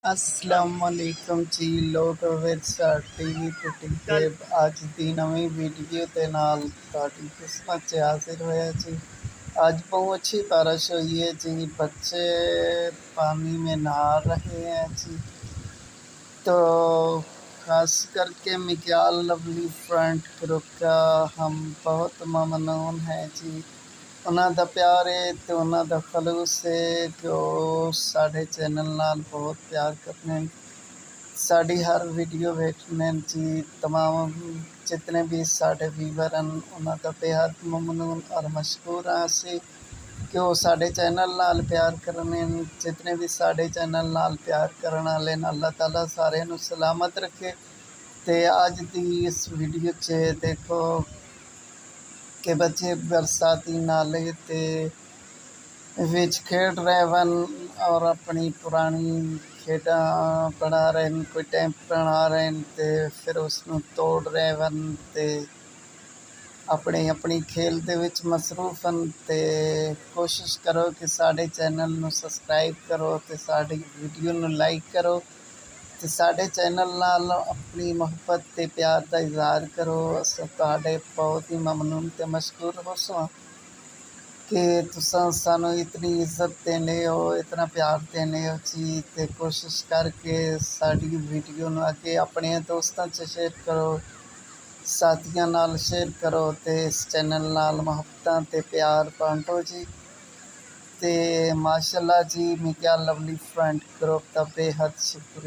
असलामुअलैकुम जी लोग برساتی ਤੇ ਅੱਜ ਦੀ ਨਵੀਂ ਵੀਡੀਓ ਦੇ ਨਾਲ ਤੁਹਾਡੀ ਕਿਸਮਤ 'ਚ ਹਾਜ਼ਰ ਹੋਇਆ जी। आज बहुत अच्छी बारिश हुई है जी, बच्चे पानी में नहा रहे हैं जी। तो खास करके मिक्याल लवली फ्रंट ग्रुप का हम बहुत ममनून हैं जी। उन्हों का प्यार है तो उन्हों का खलूस है जो साढ़े चैनल नाल बहुत प्यार करने, साड़ी हर वीडियो वेखने जी। तमाम जितने भी साढ़े व्यूवर हैं उन्होंने बेहद ममनून और मशहूर हाँ असी कि वो साढ़े चैनल नाल प्यार करने। जितने भी साढ़े चैनल नाल प्यार करने वाले अल्लाह ताला सारे नू सलामत रखे। तो अज की इस वीडियो च देखो कि बच्चे बरसाती नाले ते विच खेड रहे वन और अपनी पुरानी खेडा बना रहे हैं, कोई टैंप बना रहे हैं तो फिर उसनू तोड़ रहे वन ते अपनी अपनी खेल दे विच मसरूफ हैं। तो कोशिश करो कि साढ़े चैनल नू सबसक्राइब करो तो साड़ी वीडियो नू लाइक करो तो साढ़े चैनल नाल अपनी मुहब्बत ते प्यार का इजहार करो। अस तुहाडे बहुत ही ममनून ते मशहूर हो सो कि तुसां सानू इतनी इज्जत देने हो, इतना प्यार देने हो जी। तो कोशिश करके साड़ी वीडियो नू अगे अपने दोस्तों च शेयर करो, साथियों नाल शेयर करो तो इस चैनल नाल मुहब्बतां ते प्यार बांटो जी। तो माशाअल्लाह जी, मिक्याल लवली फ्रंट ग्रुप का बेहद शुक्रिया।